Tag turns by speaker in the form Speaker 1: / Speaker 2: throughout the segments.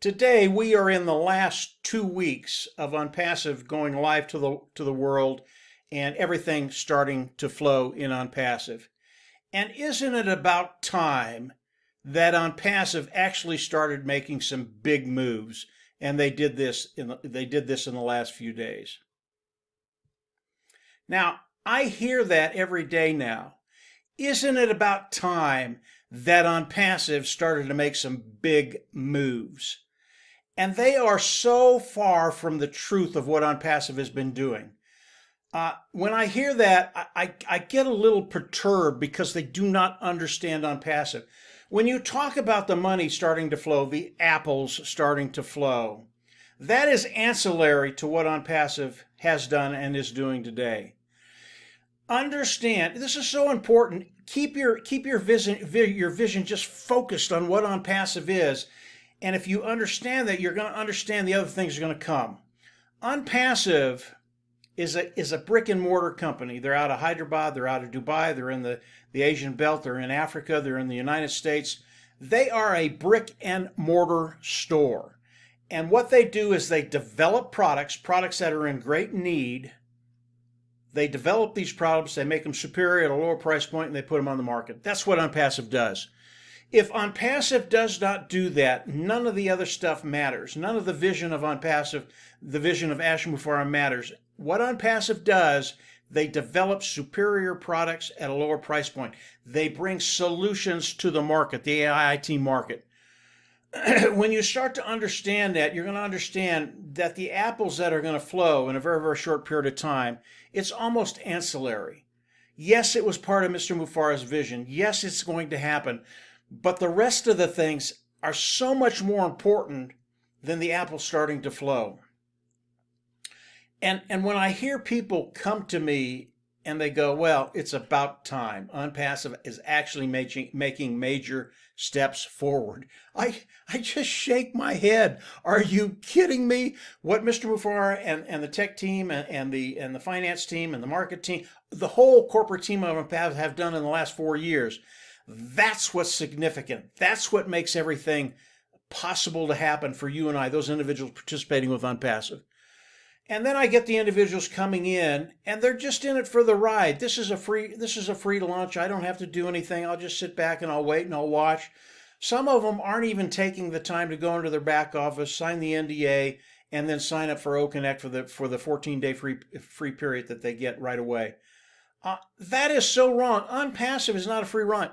Speaker 1: Today we are in the last 2 weeks of ONPASSIVE going live to the world, and everything starting to flow in ONPASSIVE. And isn't it about time that ONPASSIVE actually started making some big moves? And they did this in the last few days. Now, I hear that every day now. Isn't it about time that ONPASSIVE started to make some big moves? And they are so far from the truth of what ONPASSIVE has been doing. When I hear that, I get a little perturbed because they do not understand ONPASSIVE. When you talk about the money starting to flow, the apples starting to flow, that is ancillary to what ONPASSIVE has done and is doing today. Understand, this is so important. Keep your vision just focused on what ONPASSIVE is. And if you understand that, you're going to understand the other things are going to come. ONPASSIVE is a brick and mortar company. They're out of Hyderabad, they're out of Dubai, they're in the Asian belt, they're in Africa, they're in the United States. They are a brick and mortar store. And what they do is they develop products that are in great need. They develop these products, they make them superior at a lower price point, and they put them on the market. That's what ONPASSIVE does. If ONPASSIVE does not do that, none of the other stuff matters. None of the vision of ONPASSIVE, the vision of Ash Mufareh matters. What ONPASSIVE does, they develop superior products at a lower price point. They bring solutions to the market, the AIIT market. When you start to understand that, you're going to understand that the apples that are going to flow in a very, very short period of time, it's almost ancillary. Yes, it was part of Mr. Mufareh's vision. Yes, it's going to happen. But the rest of the things are so much more important than the apple starting to flow. And when I hear people come to me and they go, well, it's about time. ONPASSIVE is actually making major steps forward. I just shake my head. Are you kidding me? What Mr. Mufareh and the tech team and the finance team and the market team, the whole corporate team of ONPASSIVE have done in the last 4 years, that's what's significant. That's what makes everything possible to happen for you and I, those individuals participating with ONPASSIVE. And then I get the individuals coming in and they're just in it for the ride. This is a free lunch. I don't have to do anything. I'll just sit back and I'll wait and I'll watch. Some of them aren't even taking the time to go into their back office, sign the NDA, and then sign up for OConnect for the 14-day free period that they get right away. That is so wrong. ONPASSIVE is not a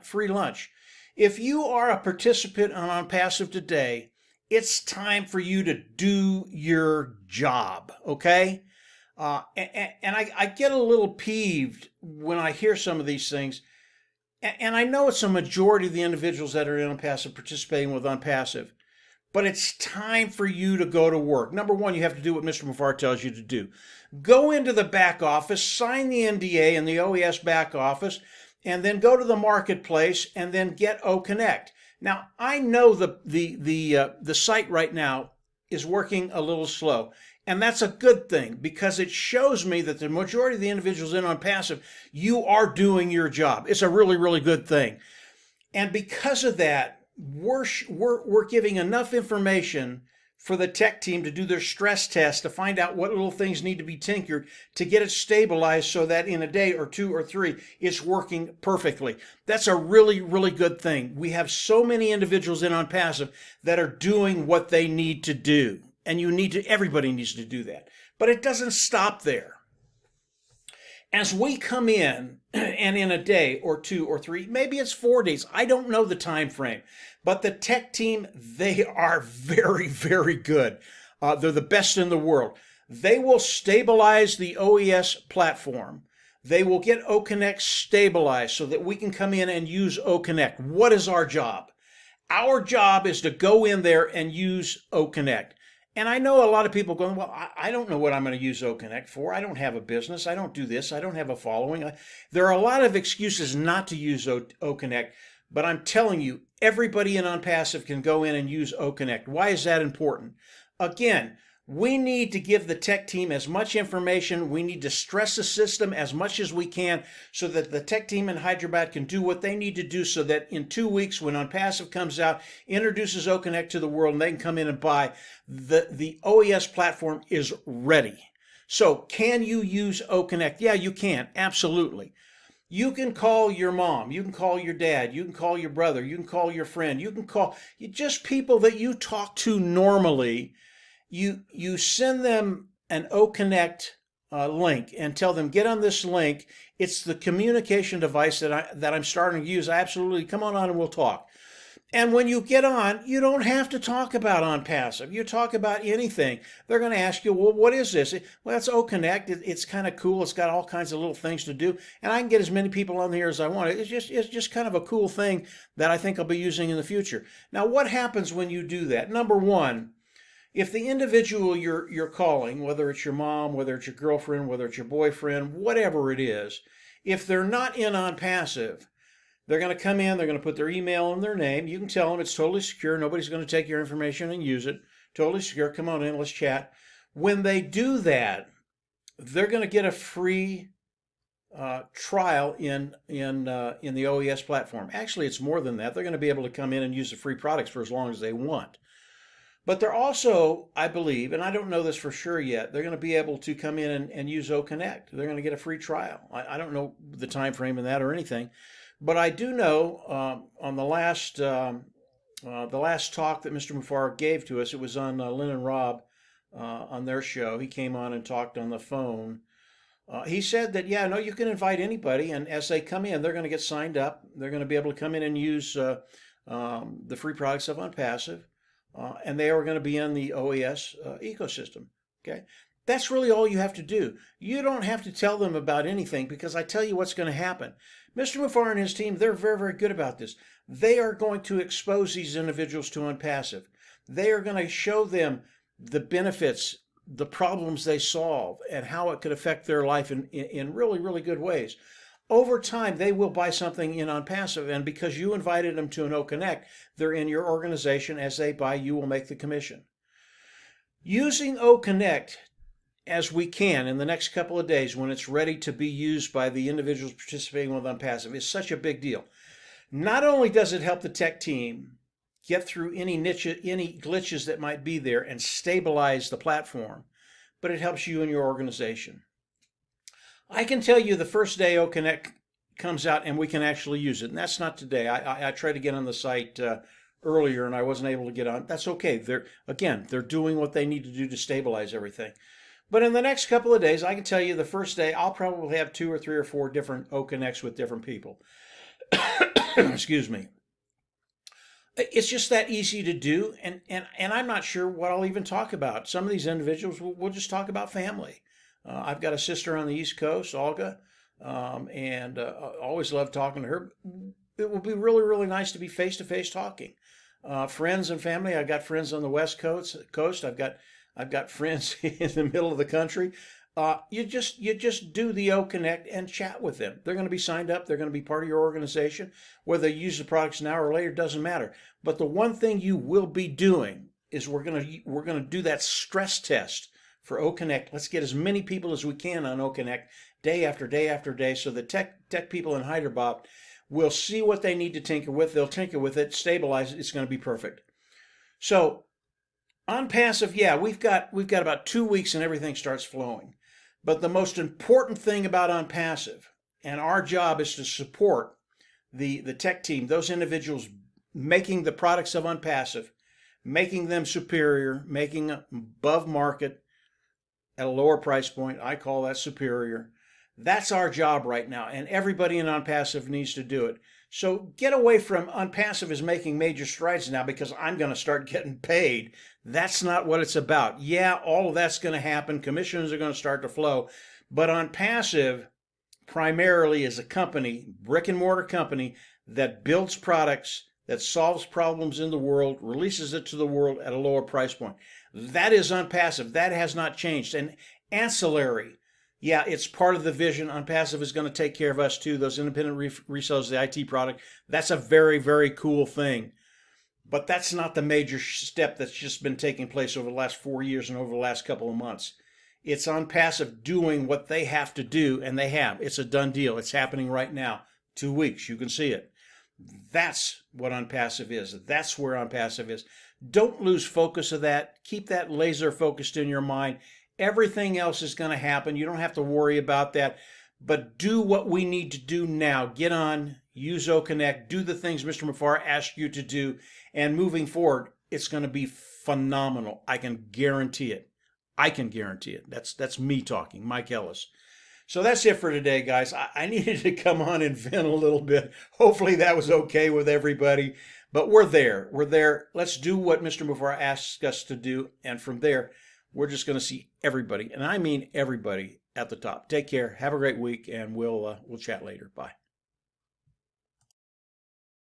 Speaker 1: free lunch. If you are a participant on ONPASSIVE today, it's time for you to do your job, okay? And I get a little peeved when I hear some of these things. And I know it's a majority of the individuals that are in ONPASSIVE participating with ONPASSIVE. But it's time for you to go to work. Number one, you have to do what Mr. Mufareh tells you to do. Go into the back office, sign the NDA in the OES back office, and then go to the marketplace and then get OConnect. Now, I know the site right now is working a little slow, and that's a good thing because it shows me that the majority of the individuals in ONPASSIVE, you are doing your job. It's a really, really good thing. And because of that, we're giving enough information for the tech team to do their stress test to find out what little things need to be tinkered to get it stabilized so that in a day or 2 or 3, it's working perfectly. That's a really, really good thing. We have so many individuals in ONPASSIVE that are doing what they need to do. And everybody needs to do that. But it doesn't stop there. As we come in, and in a day or 2 or 3, maybe it's 4 days, I don't know the time frame, but the tech team, they are very, very good. They're the best in the world. They will stabilize the OES platform. They will get OConnect stabilized so that we can come in and use OConnect. What is our job? Our job is to go in there and use OConnect. And I know a lot of people going, well, I don't know what I'm going to use OConnect for. I don't have a business. I don't do this. I don't have a following. There are a lot of excuses not to use OConnect, but I'm telling you, everybody in ONPASSIVE can go in and use OConnect. Why is that important? Again, We need to give the tech team as much information. We need to stress the system as much as we can so that the tech team in Hyderabad can do what they need to do so that in 2 weeks when ONPASSIVE comes out, introduces OConnect to the world, and they can come in and buy, the OES platform is ready. So can you use OConnect? Yeah, you can. Absolutely. You can call your mom, you can call your dad, you can call your brother, you can call your friend, you can call just people that you talk to normally. You send them an OConnect link and tell them, get on this link. It's the communication device that I'm starting to use. Absolutely, come on and we'll talk. And when you get on, you don't have to talk about ONPASSIVE. You talk about anything. They're going to ask you, well, what is this? Well, it's OConnect. It's kind of cool. It's got all kinds of little things to do. And I can get as many people on here as I want. It's just kind of a cool thing that I think I'll be using in the future. Now, what happens when you do that? Number one, if the individual you're calling, whether it's your mom, whether it's your girlfriend, whether it's your boyfriend, whatever it is, if they're not in ONPASSIVE, they're going to come in, they're going to put their email and their name. You can tell them it's totally secure. Nobody's going to take your information and use it. Totally secure. Come on in, let's chat. When they do that, they're going to get a free trial in the OES platform. Actually, it's more than that. They're going to be able to come in and use the free products for as long as they want. But they're also, I believe, and I don't know this for sure yet, they're going to be able to come in and use OConnect. They're going to get a free trial. I don't know the time frame in that or anything, but I do know on the last talk that Mr. Mufareh gave to us, it was on Lynn and Rob on their show. He came on and talked on the phone. He said that, yeah, no, you can invite anybody, and as they come in, they're going to get signed up. They're going to be able to come in and use the free products of ONPASSIVE. And they are going to be in the OES ecosystem. Okay, that's really all you have to do. You don't have to tell them about anything because I tell you what's going to happen. Mr. Mufareh and his team, they're very, very good about this. They are going to expose these individuals to ONPASSIVE. They are going to show them the benefits, the problems they solve, and how it could affect their life in really, really good ways. Over time, they will buy something in ONPASSIVE, and because you invited them to an OConnect, they're in your organization. As they buy, you will make the commission. Using OConnect as we can in the next couple of days when it's ready to be used by the individuals participating with ONPASSIVE is such a big deal. Not only does it help the tech team get through any glitches that might be there and stabilize the platform, but it helps you and your organization. I can tell you the first day OConnect comes out and we can actually use it, and that's not today. I tried to get on the site earlier and I wasn't able to get on. That's okay. They're doing what they need to do to stabilize everything. But in the next couple of days, I can tell you the first day I'll probably have 2 or 3 or 4 different OConnects with different people. Excuse me. It's just that easy to do, and I'm not sure what I'll even talk about. Some of these individuals will just talk about family. I've got a sister on the East Coast, Olga, and always love talking to her. It will be really, really nice to be face-to-face talking. Friends and family, I've got friends on the West Coast. I've got friends in the middle of the country. You just do the OConnect and chat with them. They're going to be signed up. They're going to be part of your organization. Whether you use the products now or later doesn't matter. But the one thing you will be doing is we're going to do that stress test for OConnect. Let's get as many people as we can on OConnect day after day after day so the tech people in Hyderabad will see what they need to tinker with. They'll tinker with it, stabilize it. It's going to be perfect. So ONPASSIVE, yeah, we've got about 2 weeks and everything starts flowing. But the most important thing about ONPASSIVE, and our job is to support the tech team, those individuals making the products of ONPASSIVE, making them superior, making above market, at a lower price point. I call that superior. That's our job right now, and everybody in ONPASSIVE needs to do it. So get away from ONPASSIVE is making major strides now because I'm going to start getting paid. That's not what it's about. Yeah, all of that's going to happen. Commissions are going to start to flow. But ONPASSIVE primarily is a company, brick and mortar company, that builds products, that solves problems in the world, releases it to the world at a lower price point. That is ONPASSIVE. That has not changed. And ancillary, yeah, it's part of the vision. ONPASSIVE is going to take care of us too, those independent resellers of the IT product. That's a very, very cool thing. But that's not the major step that's just been taking place over the last 4 years and over the last couple of months. It's ONPASSIVE doing what they have to do, and they have. It's a done deal. It's happening right now. 2 weeks, you can see it. That's what ONPASSIVE is. That's where ONPASSIVE is. Don't lose focus of that. Keep that laser focused in your mind. Everything else is going to happen. You don't have to worry about that. But do what we need to do now. Get on, use OConnect, do the things Mr. Mufareh asked you to do, and moving forward, it's going to be phenomenal. I can guarantee it. I can guarantee it. That's me talking, Mike Ellis. So that's it for today, guys. I needed to come on and vent a little bit. Hopefully that was okay with everybody. But we're there. We're there. Let's do what Mr. Mufareh asks us to do. And from there, we're just going to see everybody, and I mean everybody, at the top. Take care. Have a great week, and we'll chat later. Bye.